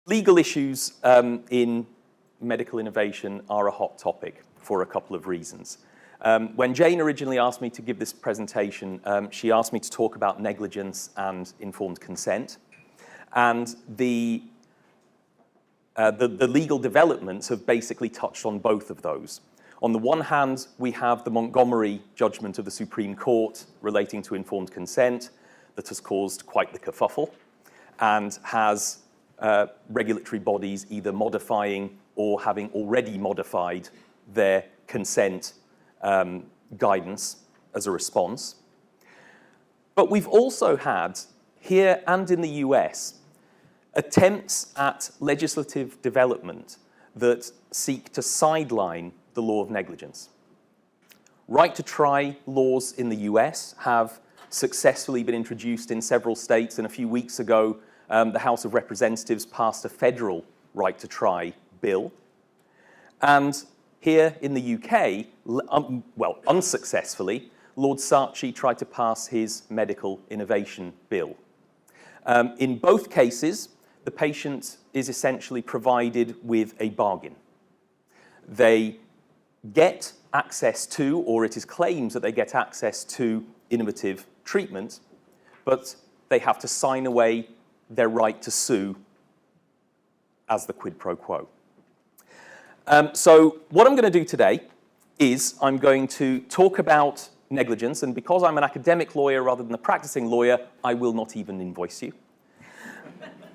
Legal issues in medical innovation are a hot topic for a couple of reasons. When Jane originally asked me to give this presentation, she asked me to talk about negligence and informed consent. And the legal developments have basically touched on both of those. On the one hand, we have the Montgomery judgment of the Supreme Court relating to informed consent that has caused quite the kerfuffle and has regulatory bodies either modifying or having already modified their consent guidance as a response. But we've also had, here and in the US, attempts at legislative development that seek to sideline the law of negligence. Right to try laws in the US have successfully been introduced in several states, and a few weeks ago, the House of Representatives passed a federal right to try bill. And here in the UK, well, unsuccessfully, Lord Saatchi tried to pass his medical innovation bill. In both cases, the patient is essentially provided with a bargain. They get access to, or it is claimed that they get access to, innovative treatment, but they have to sign away their right to sue as the quid pro quo. So what I'm going to do today is I'm going to talk about negligence, and because I'm an academic lawyer rather than a practicing lawyer, I will not even invoice you.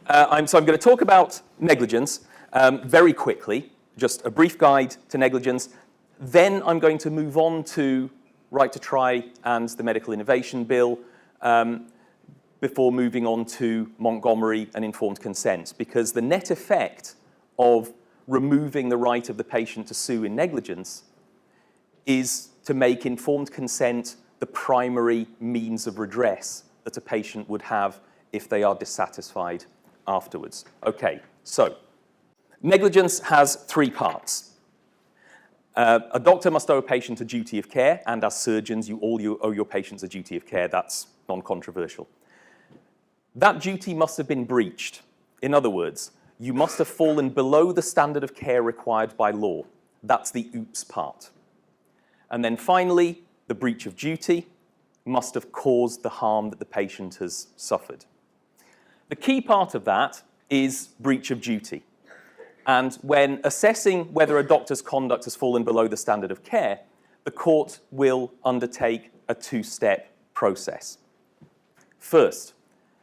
So I'm going to talk about negligence very quickly, just a brief guide to negligence. Then I'm going to move on to right to try and the medical innovation bill before moving on to Montgomery and informed consent, because the net effect of removing the right of the patient to sue in negligence is to make informed consent the primary means of redress that a patient would have if they are dissatisfied afterwards. Okay, so negligence has three parts. A doctor must owe a patient a duty of care, and as surgeons, you owe your patients a duty of care. That's non-controversial. That duty must have been breached. In other words, you must have fallen below the standard of care required by law. That's the oops part. And then finally, the breach of duty must have caused the harm that the patient has suffered. The key part of that is breach of duty. And when assessing whether a doctor's conduct has fallen below the standard of care, the court will undertake a two-step process. First,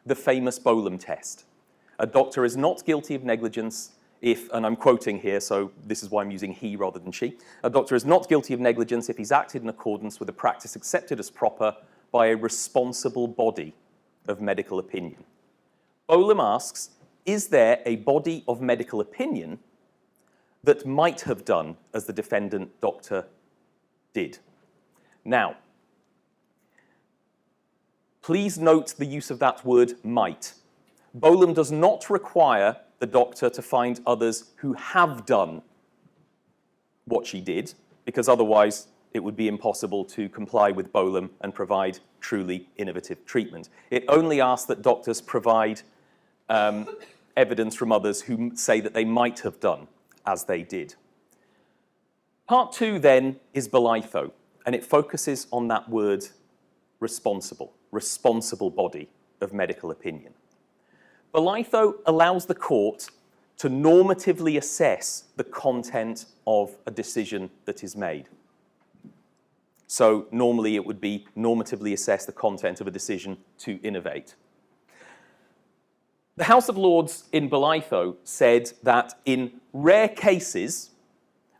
the famous Bolam test. A doctor is not guilty of negligence if, and I'm quoting here, so this is why I'm using he rather than she, a doctor is not guilty of negligence if he's acted in accordance with a practice accepted as proper by a responsible body of medical opinion. Bolam asks, is there a body of medical opinion that might have done as the defendant doctor did? Now, please note the use of that word might. Bolam does not require the doctor to find others who have done what she did, because otherwise it would be impossible to comply with Bolam and provide truly innovative treatment. It only asks that doctors provide evidence from others who say that they might have done as they did. Part two then is belitho, and it focuses on that word responsible body of medical opinion. Belitho allows the court to normatively assess the content of a decision that is made. So normally it would be normatively assess the content of a decision to innovate. The House of Lords in Belitho said that in rare cases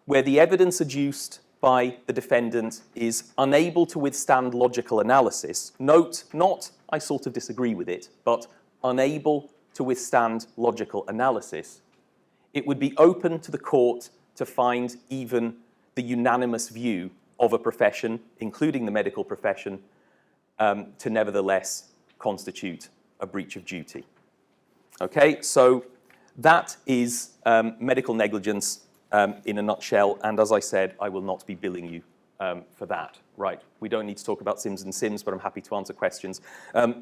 where the evidence adduced by the defendant is unable to withstand logical analysis, note not I sort of disagree with it, but unable to withstand logical analysis, it would be open to the court to find even the unanimous view of a profession, including the medical profession, to nevertheless constitute a breach of duty. Okay, so that is medical negligence in a nutshell, and as I said, I will not be billing you for that. Right, we don't need to talk about Sims and Sims, but I'm happy to answer questions.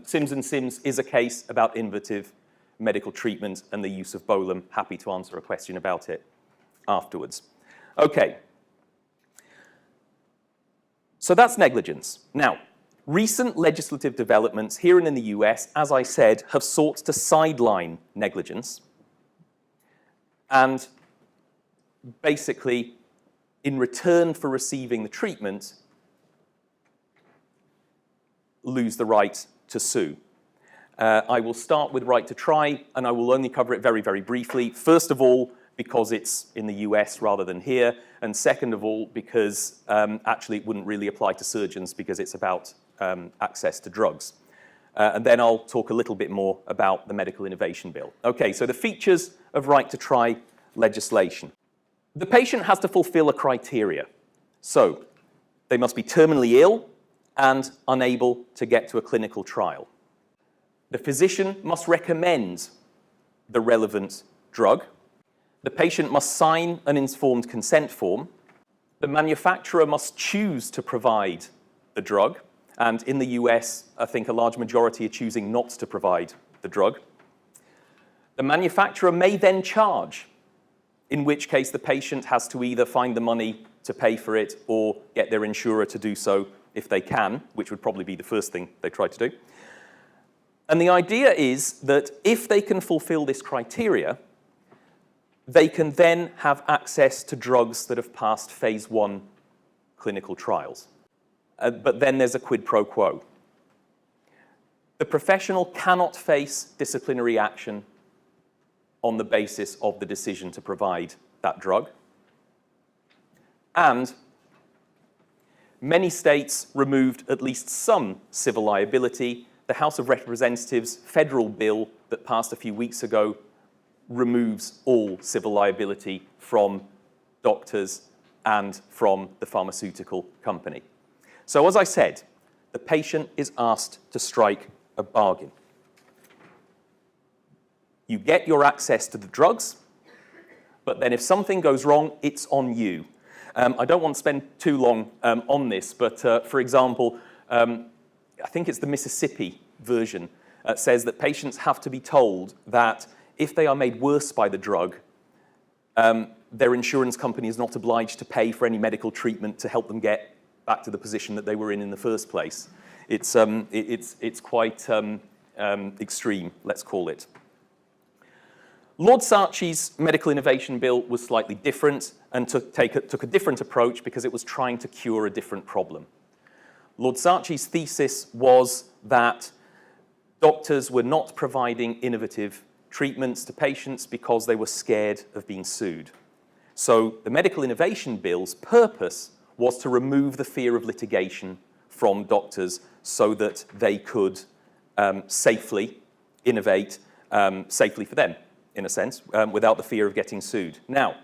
Sims and Sims is a case about innovative medical treatment and the use of bolum. Happy to answer a question about it afterwards. Okay. So that's negligence. Now, recent legislative developments here and in the US, as I said, have sought to sideline negligence and basically, in return for receiving the treatment, lose the right to sue. I will start with right to try, and I will only cover it very, very briefly. First of all, because it's in the US rather than here, and second of all, because actually it wouldn't really apply to surgeons because it's about access to drugs. And then I'll talk a little bit more about the Medical Innovation Bill. Okay, so the features of right to try legislation. The patient has to fulfill a criteria. So they must be terminally ill and unable to get to a clinical trial. The physician must recommend the relevant drug. The patient must sign an informed consent form. The manufacturer must choose to provide the drug. And in the US, I think a large majority are choosing not to provide the drug. The manufacturer may then charge, in which case the patient has to either find the money to pay for it or get their insurer to do so if they can, which would probably be the first thing they try to do. And the idea is that if they can fulfill this criteria, they can then have access to drugs that have passed phase 1 clinical trials. But then there's a quid pro quo. The professional cannot face disciplinary action on the basis of the decision to provide that drug. And many states removed at least some civil liability. The House of Representatives federal bill that passed a few weeks ago removes all civil liability from doctors and from the pharmaceutical company. So as I said, the patient is asked to strike a bargain. You get your access to the drugs, but then if something goes wrong, it's on you. I don't want to spend too long on this, but for example, I think it's the Mississippi version, says that patients have to be told that if they are made worse by the drug, their insurance company is not obliged to pay for any medical treatment to help them get back to the position that they were in the first place. It's quite extreme, let's call it. Lord Saatchi's Medical Innovation Bill was slightly different and took a different approach because it was trying to cure a different problem. Lord Saatchi's thesis was that doctors were not providing innovative treatments to patients because they were scared of being sued. So the Medical Innovation Bill's purpose was to remove the fear of litigation from doctors so that they could safely innovate, safely for them, in a sense, without the fear of getting sued. Now,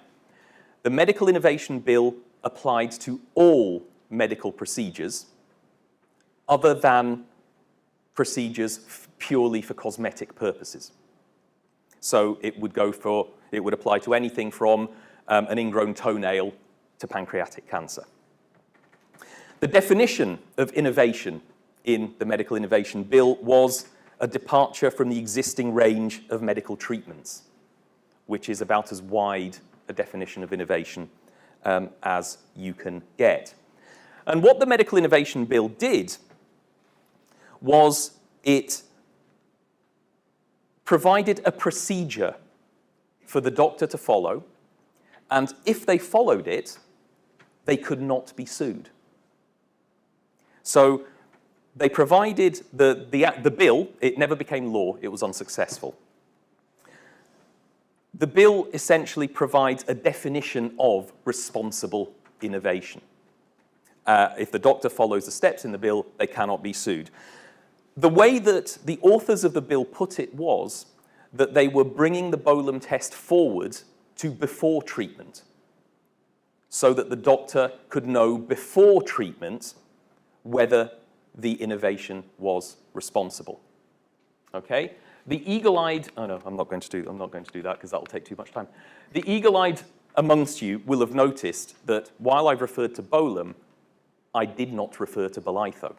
the Medical Innovation Bill applied to all medical procedures other than procedures purely for cosmetic purposes. So it would apply to anything from an ingrown toenail to pancreatic cancer. The definition of innovation in the Medical Innovation Bill was a departure from the existing range of medical treatments, which is about as wide a definition of innovation as you can get. And what the Medical Innovation Bill did was it provided a procedure for the doctor to follow, and if they followed it, they could not be sued. So they provided the bill. It never became law. It was unsuccessful. The bill essentially provides a definition of responsible innovation. If the doctor follows the steps in the bill, they cannot be sued. The way that the authors of the bill put it was that they were bringing the bolum test forward to before treatment so that the doctor could know before treatment whether the innovation was responsible. Okay? The eagle-eyed, oh no, I'm not going to do that because that will take too much time. The eagle-eyed amongst you will have noticed that while I've referred to bolum, I did not refer to bolitho.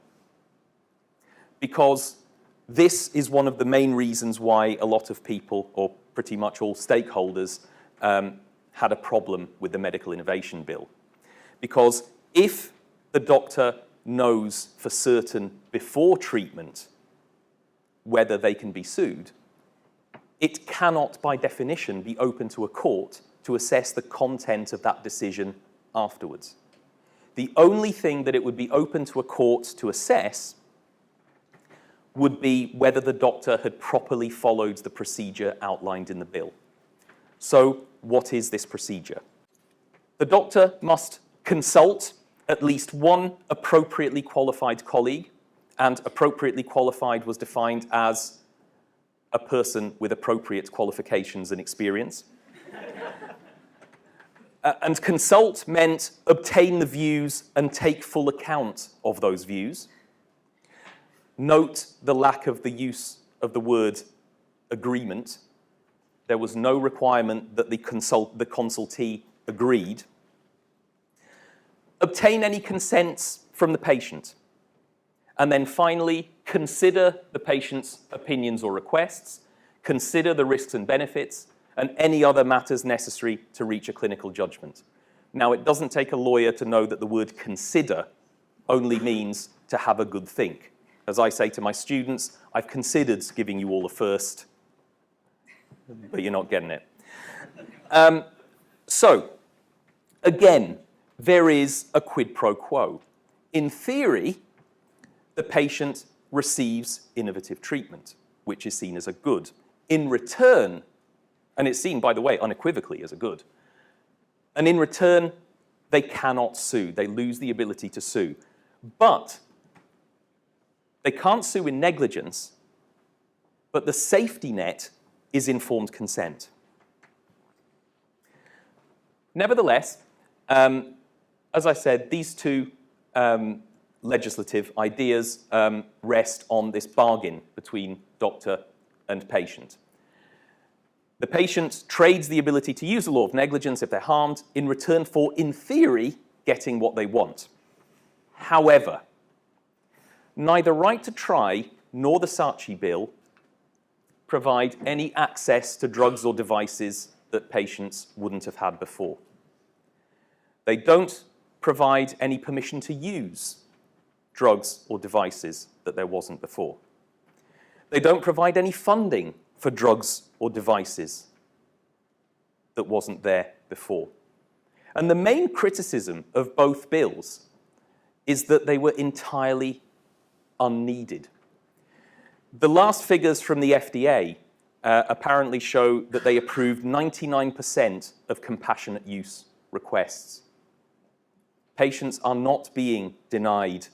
Because this is one of the main reasons why a lot of people, or pretty much all stakeholders, had a problem with the Medical Innovation Bill. Because if the doctor knows for certain before treatment whether they can be sued, it cannot, by definition, be open to a court to assess the content of that decision afterwards. The only thing that it would be open to a court to assess would be whether the doctor had properly followed the procedure outlined in the bill. So, what is this procedure? The doctor must consult at least one appropriately qualified colleague, and appropriately qualified was defined as a person with appropriate qualifications and experience. And consult meant obtain the views and take full account of those views. Note the lack of the use of the word agreement. There was no requirement that the consultee agreed. Obtain any consents from the patient. And then finally, consider the patient's opinions or requests, consider the risks and benefits, and any other matters necessary to reach a clinical judgment. Now, it doesn't take a lawyer to know that the word consider only means to have a good think. As I say to my students, I've considered giving you all a first, but you're not getting it. So, again, there is a quid pro quo. In theory, the patient receives innovative treatment, which is seen as a good. In return, and it's seen, by the way, unequivocally as a good, and in return, they cannot sue. They lose the ability to sue. But they can't sue in negligence, but the safety net is informed consent. Nevertheless, as I said, these two legislative ideas rest on this bargain between doctor and patient. The patient trades the ability to use the law of negligence if they're harmed in return for, in theory, getting what they want. However, neither right to try nor the Saatchi bill provide any access to drugs or devices that patients wouldn't have had before. They don't provide any permission to use drugs or devices that there wasn't before. They don't provide any funding for drugs or devices that wasn't there before. And the main criticism of both bills is that they were entirely unneeded. The last figures from the FDA apparently show that they approved 99% of compassionate use requests. Patients are not being denied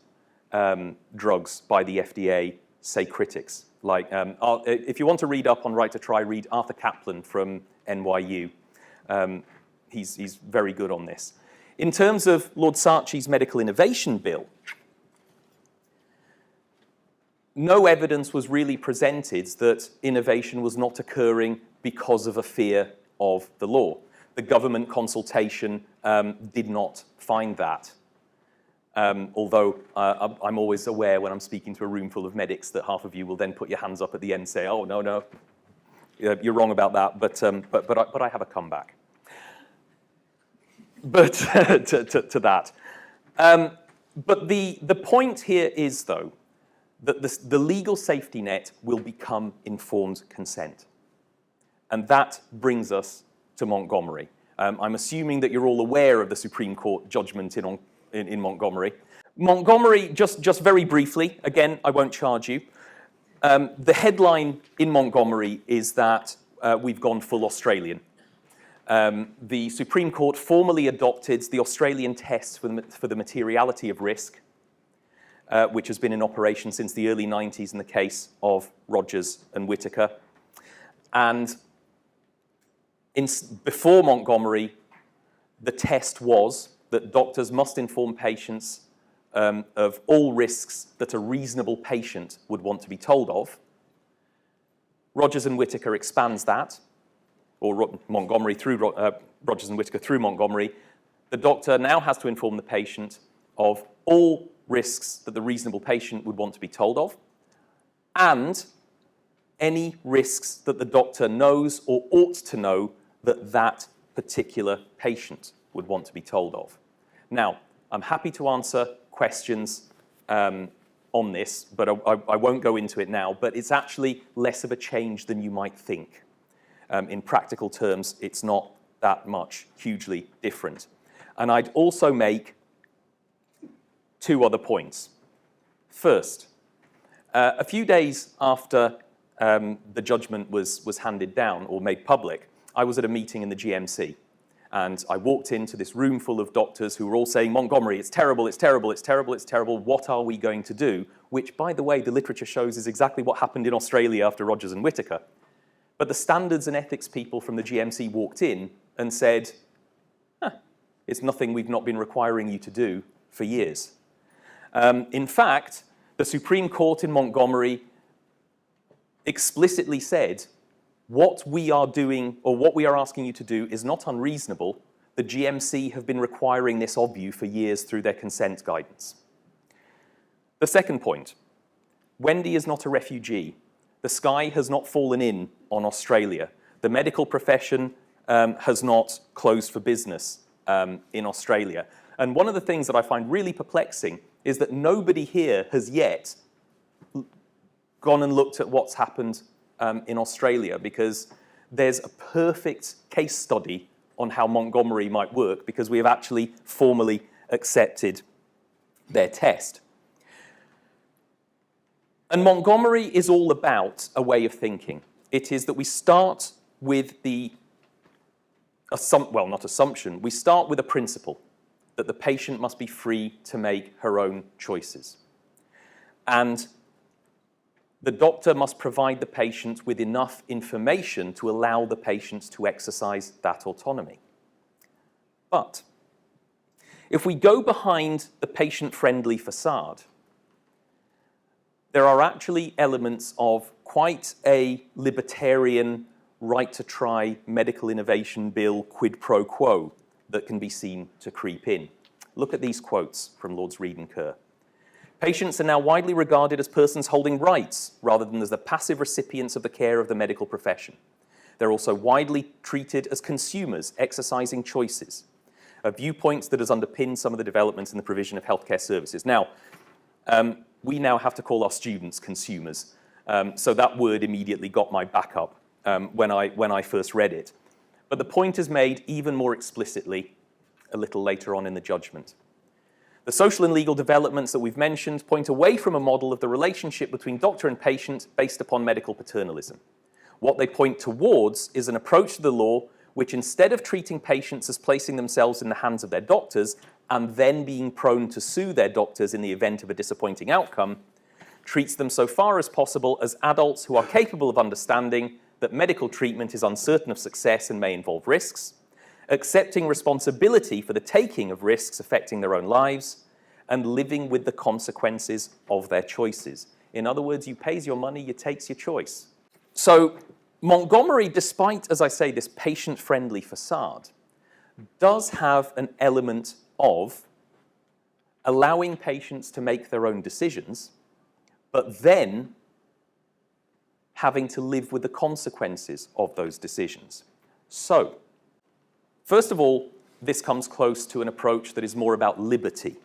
drugs by the FDA, say critics. Like, if you want to read up on right to try, read Arthur Kaplan from NYU. He's very good on this. In terms of Lord Saatchi's Medical Innovation Bill, no evidence was really presented that innovation was not occurring because of a fear of the law. The government consultation did not find that. Although I'm always aware when I'm speaking to a room full of medics that half of you will then put your hands up at the end and say, oh, no, you're wrong about that, but I have a comeback. But to that. But the point here is, though, that the legal safety net will become informed consent. And that brings us to Montgomery. I'm assuming that you're all aware of the Supreme Court judgment in Montgomery. Montgomery, just very briefly, again, I won't charge you. The headline in Montgomery is that we've gone full Australian. The Supreme Court formally adopted the Australian test for the materiality of risk, which has been in operation since the early 90s in the case of Rogers and Whittaker. And before Montgomery, the test was that doctors must inform patients of all risks that a reasonable patient would want to be told of. Rogers and Whittaker expands that, or Montgomery through Rogers and Whittaker through Montgomery. The doctor now has to inform the patient of all risks that the reasonable patient would want to be told of. and any risks that the doctor knows or ought to know that that particular patient would want to be told of. Now, I'm happy to answer questions on this, but I won't go into it now, but it's actually less of a change than you might think. In practical terms, it's not that much hugely different. And I'd also make two other points. First, a few days after the judgment was handed down or made public, I was at a meeting in the GMC. And I walked into this room full of doctors who were all saying, Montgomery, it's terrible, it's terrible, it's terrible, it's terrible. What are we going to do? Which, by the way, the literature shows is exactly what happened in Australia after Rogers and Whittaker. But the standards and ethics people from the GMC walked in and said, it's nothing we've not been requiring you to do for years. In fact, the Supreme Court in Montgomery explicitly said, what we are doing, or what we are asking you to do, is not unreasonable. The GMC have been requiring this of you for years through their consent guidance. The second point, Wendy is not a refugee. The sky has not fallen in on Australia. The medical profession has not closed for business in Australia. And one of the things that I find really perplexing is that nobody here has yet gone and looked at what's happened in Australia, because there's a perfect case study on how Montgomery might work, because we have actually formally accepted their test. And Montgomery is all about a way of thinking. It is that we start with the, not assumption, we start with a principle that the patient must be free to make her own choices. And the doctor must provide the patient with enough information to allow the patient to exercise that autonomy. But if we go behind the patient-friendly facade, there are actually elements of quite a libertarian right-to-try medical innovation bill quid pro quo that can be seen to creep in. Look at these quotes from Lords Reed and Kerr. Patients are now widely regarded as persons holding rights rather than as the passive recipients of the care of the medical profession. They're also widely treated as consumers exercising choices, a viewpoint that has underpinned some of the developments in the provision of healthcare services. Now, we now have to call our students consumers, so that word immediately got my back up when I first read it. But the point is made even more explicitly a little later on in the judgment. The social and legal developments that we've mentioned point away from a model of the relationship between doctor and patient based upon medical paternalism. What they point towards is an approach to the law which, instead of treating patients as placing themselves in the hands of their doctors and then being prone to sue their doctors in the event of a disappointing outcome, treats them so far as possible as adults who are capable of understanding that medical treatment is uncertain of success and may involve risks, accepting responsibility for the taking of risks affecting their own lives, and living with the consequences of their choices. In other words, you pays your money, you takes your choice. So Montgomery, despite, as I say, this patient-friendly facade, does have an element of allowing patients to make their own decisions, but then having to live with the consequences of those decisions. So, first of all, this comes close to an approach that is more about liberty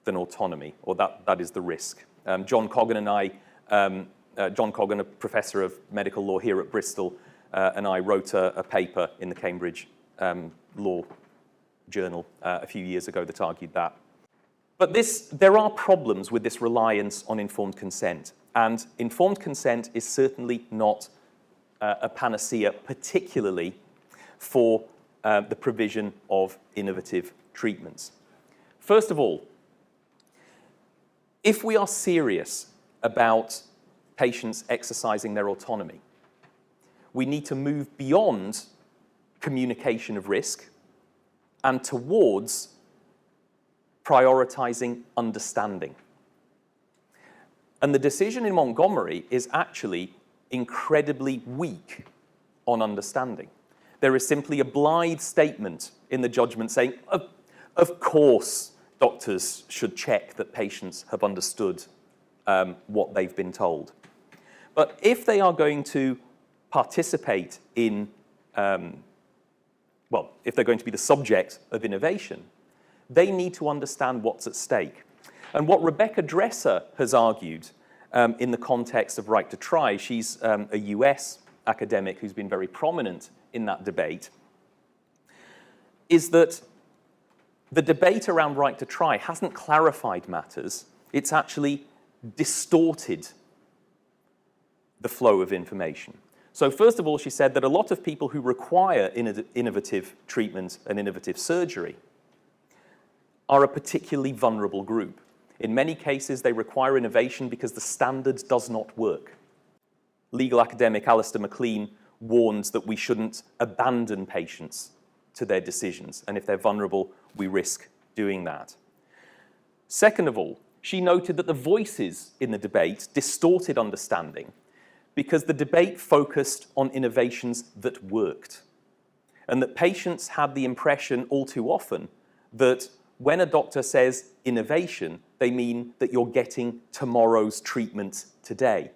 than autonomy, or that is the risk. John Coggan and I, John Coggan, a professor of medical law here at Bristol, and I wrote a paper in the Cambridge Law Journal a few years ago that argued that. But there are problems with this reliance on informed consent, and informed consent is certainly not a panacea, particularly for the provision of innovative treatments. First of all, if we are serious about patients exercising their autonomy, we need to move beyond communication of risk and towards prioritizing understanding. And the decision in Montgomery is actually incredibly weak on understanding. There is simply a blithe statement in the judgment saying, of course, doctors should check that patients have understood what they've been told. But if they are going to participate in, well, if they're going to be the subject of innovation, they need to understand what's at stake. And what Rebecca Dresser has argued in the context of right to try, she's a US academic who's been very prominent in that debate, is that the debate around right to try hasn't clarified matters, it's actually distorted the flow of information. So first of all, she said that a lot of people who require innovative treatment and innovative surgery are a particularly vulnerable group. In many cases, they require innovation because the standard does not work. Legal academic Alistair MacLean warns that we shouldn't abandon patients to their decisions, and if they're vulnerable, we risk doing that. Second of all, she noted that the voices in the debate distorted understanding because the debate focused on innovations that worked, and that patients had the impression all too often that when a doctor says innovation, they mean that you're getting tomorrow's treatment today.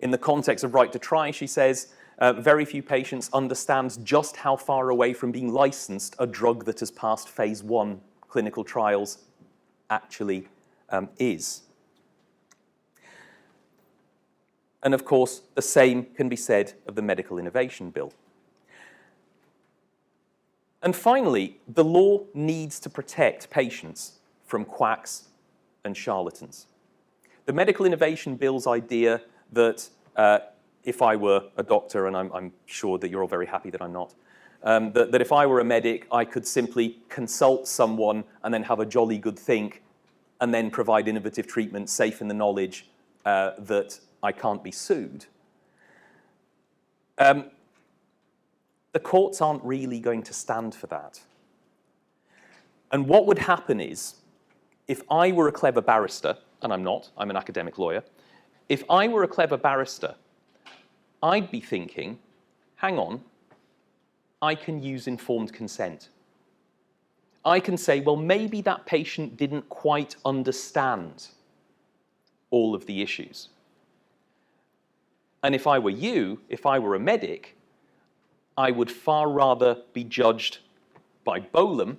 In the context of right to try, she says, very few patients understand just how far away from being licensed a drug that has passed phase 1 clinical trials actually is. And of course, the same can be said of the Medical Innovation Bill. And finally, the law needs to protect patients from quacks and charlatans. The Medical Innovation Bill's idea that if I were a doctor, and I'm sure that you're all very happy that I'm not, that if I were a medic, I could simply consult someone and then have a jolly good think and then provide innovative treatment safe in the knowledge that I can't be sued. The courts aren't really going to stand for that. And what would happen is, if I were a clever barrister, and I'm not, I'm an academic lawyer, if I were a clever barrister, I'd be thinking, hang on, I can use informed consent. I can say, well, maybe that patient didn't quite understand all of the issues. And if I were you, if I were a medic, I would far rather be judged by Bolam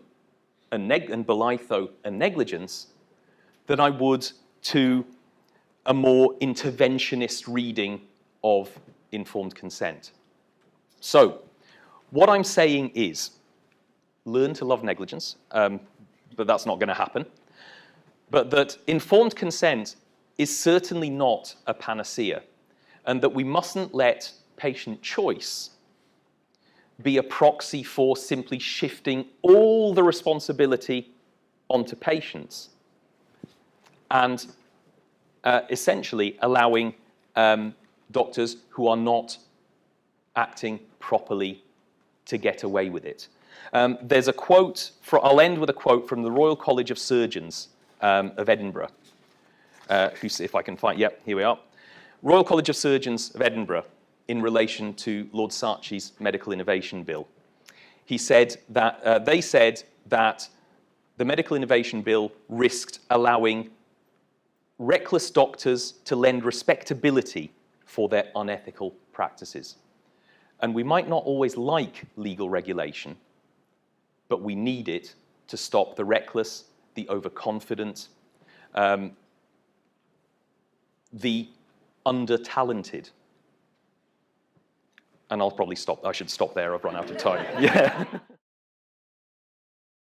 and Belitho and negligence than I would to a more interventionist reading of informed consent. So, what I'm saying is, learn to love negligence, but that's not going to happen. But that informed consent is certainly not a panacea, and that we mustn't let patient choice be a proxy for simply shifting all the responsibility onto patients and essentially allowing doctors who are not acting properly to get away with it. There's a quote, I'll end with a quote from the Royal College of Surgeons of Edinburgh, if I can find, yep, here we are. Royal College of Surgeons of Edinburgh, in relation to Lord Saatchi's Medical Innovation Bill. He said that, they said that the Medical Innovation Bill risked allowing reckless doctors to lend respectability for their unethical practices. And we might not always like legal regulation, but we need it to stop the reckless, the overconfident, the under-talented. And I'll probably stop. I should stop there. I've run out of time. Yeah.